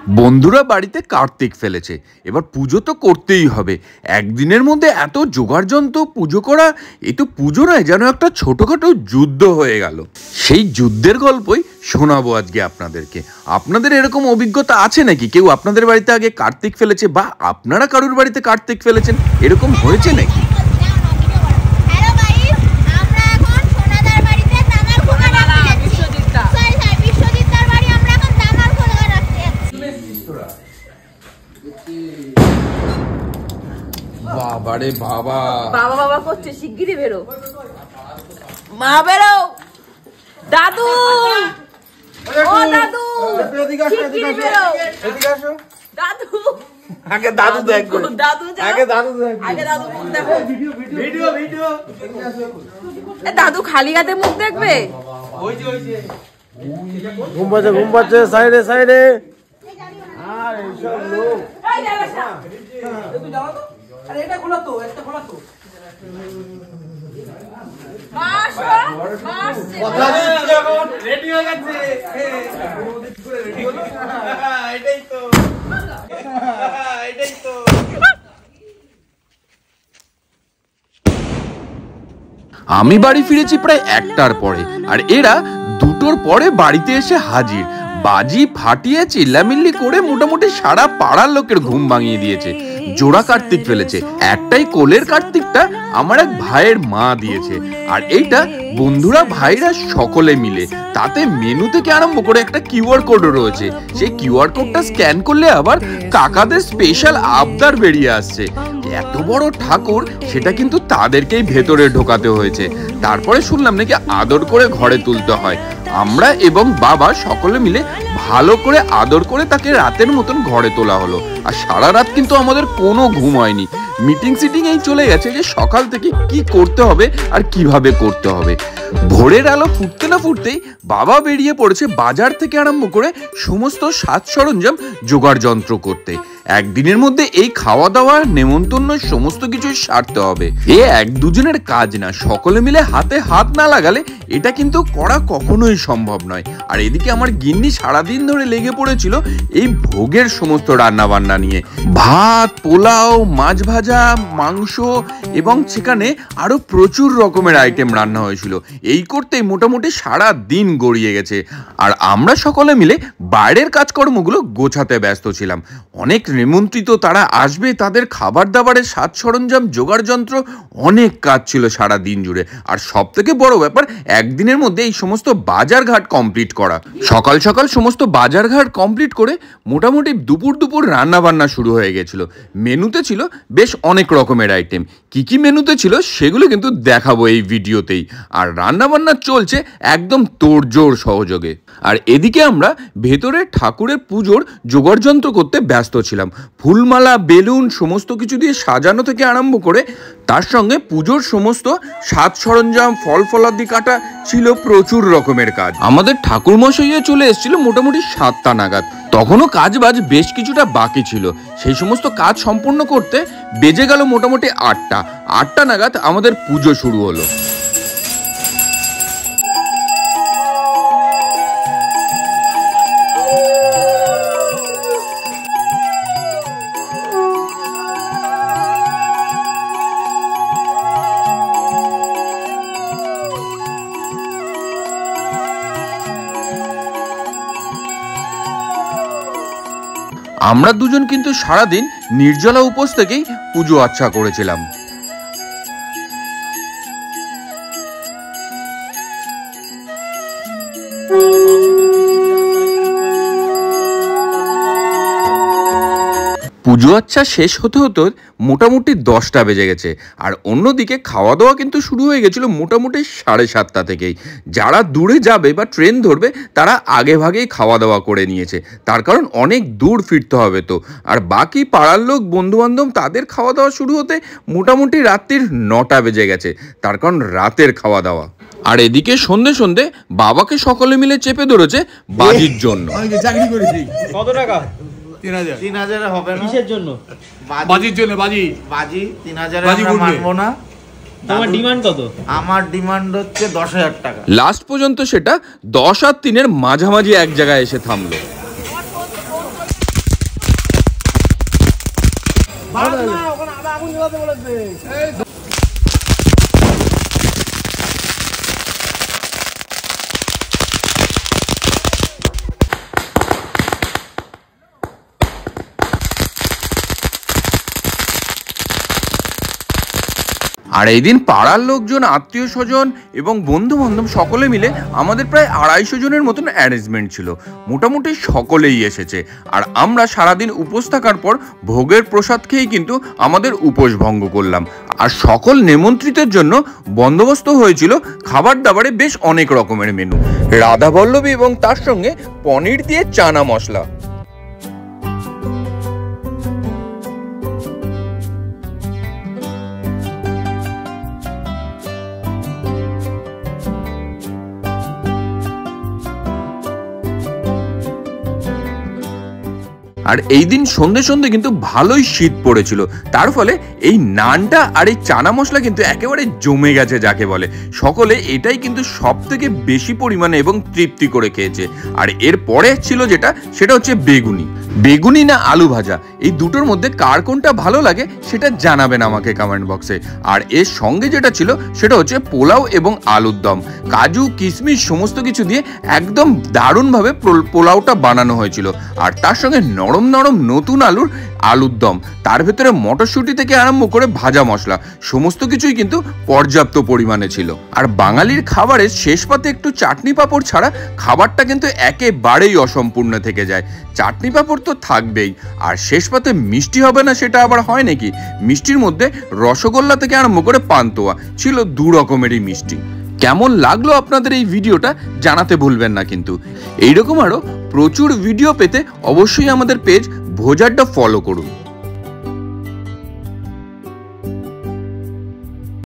বন্ধুরা বাড়িতে কার্তিক ফেলেছে, এবার পুজো তো করতেই হবে। একদিনের মধ্যে এত জোগাড় যন্ত্র পুজো করা, এই তো পুজো নয়, যেন একটা ছোটোখাটো যুদ্ধ হয়ে গেল। সেই যুদ্ধের গল্পই শোনাবো আজকে আপনাদেরকে। আপনাদের এরকম অভিজ্ঞতা আছে নাকি? কেউ আপনাদের বাড়িতে আগে কার্তিক ফেলেছে, বা আপনারা কারুর বাড়িতে কার্তিক ফেলেছেন, এরকম হয়েছে নাকি? বাবারে বাবা, বাবা বাবা করছে, শিগগিরই বেরো মা, বেরো দাদু, ও দাদু শিগগিরই বেরো, এদিকে আসো দাদু। আগে দাদু দেখো, দাদু আগে দাদু দেখো, আগে দাদু মুখ দেখো, ভিডিও ভিডিও। এ দাদু খালি হাতে মুখ দেখবে? ওই যে ঘুম পাচ্ছে সাইডে সাইডে। আর এইসব লোক তুই জানো তো, আরে এটা খোলা তো, একটা খোলা তো। রেডি হয়ে গেছে, এটাই তো, এটাই তো। আমি বাড়ি ফিরেছি প্রায় 1টার পরে, আর এরা 2টোর পরে বাড়িতে এসে হাজির। বাজি ফাটিয়ে চিল্লামিল্লি করে মোটামুটি সারা পাড়ার লোকের ঘুম ভাঙিয়ে দিয়েছে। জোড়া কার্তিক ফেলেছে, একটাই কোলের কার্তিকটা আমার এক ভাইয়ের মা দিয়েছে, আর এইটা বন্ধুরা ভাইরা সকলে মিলে। তাতে মেনু থেকে আরম্ভ করে একটা কিউআর কোডও রয়েছে। সেই কিউআর কোডটা স্ক্যান করলে আবার কাকাদের স্পেশাল আবদার বেরিয়ে আসছে। এত বড় ঠাকুর, সেটা কিন্তু তাদেরকেই ভেতরে ঢোকাতে হয়েছে। তারপরে শুনলাম নাকি আদর করে ঘরে তুলতে হয়। আমরা এবং বাবা সকলে মিলে ভালো করে আদর করে তাকে রাতের মতন ঘরে তোলা হলো। আর সারা রাত কিন্তু আমাদের কোনো ঘুম হয়নি। মিটিং সিটিং এই চলে গেছে যে সকাল থেকে কি করতে হবে আর কিভাবে করতে হবে। ভোরের আলো ফুটতে না ফুটতেই বাবা বেরিয়ে পড়েছে বাজার থেকে আরম্ভ করে সমস্ত সাজ সরঞ্জাম জোগাড় যন্ত্র করতে। একদিনের মধ্যে এই খাওয়া দাওয়া নেমন্তন্ন সমস্ত কিছু সারতে হবে। এ এক দুজনের কাজ না, সকলে মিলে হাতে হাত না লাগালে এটা কিন্তু করা কখনোই সম্ভব নয়। আর এদিকে আমার গিন্নি সারাদিন ধরে লেগে পড়েছিল এই ভোগের সমস্ত রান্না বান্না নিয়ে। ভাত, পোলাও, মাছ ভাজা, মাংস এবং সেখানে আরো প্রচুর রকমের আইটেম রান্না হয়েছিল। এই করতেই মোটামুটি সারা দিন গড়িয়ে গেছে। আর আমরা সকলে মিলে বাইরের কাজকর্মগুলো গোছাতে ব্যস্ত ছিলাম। অনেক নিমন্ত্রিত, তারা আসবে, তাদের খাবার দাবারের সাজ সরঞ্জাম জোগাড় যন্ত্র, অনেক কাজ ছিল সারা দিন জুড়ে। আর সব থেকে বড় ব্যাপার, একদিনের মধ্যে এই সমস্ত বাজারঘাট কমপ্লিট করা। সকাল সকাল সমস্ত বাজারঘাট কমপ্লিট করে মোটামুটি দুপুর রান্না বান্না শুরু হয়ে গেছিল। মেনুতে ছিল বেশ অনেক রকমের আইটেম। কি কি মেনুতে ছিল সেগুলো কিন্তু দেখাবো এই ভিডিওতেই। আর রান্না বান্না চলছে একদম তোড়জোড় সহযোগে। আর এদিকে আমরা ভেতরে ঠাকুরের পুজোর জোগাড় যন্ত্র করতে ব্যস্ত ছিলাম। ফুলমালা, বেলুন সমস্ত কিছু দিয়ে সাজানো থেকে আরম্ভ করে তার সঙ্গে পুজোর সমস্ত সাজ সরঞ্জাম, ফল ফলাদি কাটা ছিল, প্রচুর রকমের কাজ। আমাদের ঠাকুর মশাইয়া চলে এসেছিল মোটামুটি 7টা নাগাদ। তখনও কাজ বাজ বেশ কিছুটা বাকি ছিল। সেই সমস্ত কাজ সম্পূর্ণ করতে বেজে গেল মোটামুটি 8টা নাগাদ আমাদের পুজো শুরু হলো। আমরা দুজন কিন্তু সারাদিন নির্জলা উপোস থেকেই পুজো আচ্ছা করেছিলাম। পুজো আচ্ছা শেষ হতে হতে মোটামুটি 10টা বেজে গেছে। আর অন্যদিকে খাওয়া দাওয়া কিন্তু শুরু হয়ে গেছিল মোটামুটি 7:30 থেকেই। যারা দূরে যাবে বা ট্রেন ধরবে তারা আগে ভাগেই খাওয়া দাওয়া করে নিয়েছে, তার কারণ অনেক দূর ফিরতে হবে তো। আর বাকি পাড়ার লোক, বন্ধুবান্ধব, তাদের খাওয়া দাওয়া শুরু হতে মোটামুটি রাত্রির 9টা বেজে গেছে, তার কারণ রাতের খাওয়া দাওয়া। আর এদিকে সন্ধে সন্ধে বাবাকে সকলে মিলে চেপে ধরেছে বাজির জন্য। চাকরি করেছি। কত টাকা? 3000 হবে না? কিসের জন্য? বাজির জন্য। বাজি 3000 আমরা মানবো না। তোমার ডিমান্ড কত? আমার ডিমান্ড হচ্ছে 10,000 টাকা। লাস্ট পর্যন্ত সেটা 10 আর 3-এর মাঝামাঝি এক জায়গায় এসে থামলো। আর এই দিন পাড়ার লোকজন, আত্মীয় স্বজন এবং বন্ধু বান্ধব সকলে মিলে আমাদের প্রায় 250 জনের মতন অ্যারেঞ্জমেন্ট ছিল। মোটামুটি সকলেই এসেছে। আর আমরা সারাদিন উপোস থাকার পর ভোগের প্রসাদ খেয়েই কিন্তু আমাদের উপোস ভঙ্গ করলাম। আর সকল নিমন্ত্রিতের জন্য বন্দোবস্ত হয়েছিল খাবার দাবারে বেশ অনেক রকমের মেনু, রাধাবল্লভী এবং তার সঙ্গে পনির দিয়ে চানা মশলা। আর এই দিন সন্ধে সন্ধে কিন্তু ভালোই শীত পড়েছিল, তার ফলে এই নানটা আর এই চানা মশলা কিন্তু একেবারে জমে গেছে যাকে বলে। সকলে এটাই কিন্তু সব থেকে বেশি পরিমাণে এবং তৃপ্তি করে খেয়েছে। আর এর পরে ছিল সেটা হচ্ছে বেগুনি না আলু ভাজা, এই দুটোর মধ্যে কার কোনটা ভালো লাগে সেটা জানাবেন আমাকে কমেন্ট বক্সে। আর এর সঙ্গে যেটা ছিল সেটা হচ্ছে পোলাও এবং আলুর দম, কাজু কিশমিশ সমস্ত কিছু দিয়ে একদম দারুণভাবে পোলাওটা বানানো হয়েছিল। আর তার সঙ্গে নরম নতুন আলুর দম, তার ভেতরে মটরশুঁটি থেকে আরম্ভ করে ভাজা মশলা সমস্ত কিছুই কিন্তু পর্যাপ্ত পরিমাণে ছিল। আর বাঙালির খাবারের শেষ পাতে একটু চাটনি পাঁপড় ছাড়া খাবারটা কিন্তু একেবারেই অসম্পূর্ণ থেকে যায়। চাটনি পাঁপড় তো থাকবেই, আর শেষ পাতে মিষ্টি হবে না সেটা আবার হয় নাকি? মিষ্টির মধ্যে রসগোল্লা থেকে আরম্ভ করে পান্তুয়া ছিল, 2 রকমেরই মিষ্টি। কেমন লাগলো আপনাদের এই ভিডিওটা জানাতে ভুলবেন না কিন্তু। এইরকম আরো প্রচুর ভিডিও পেতে অবশ্যই আমাদের পেজ ভোজ আড্ডা ফলো করুন।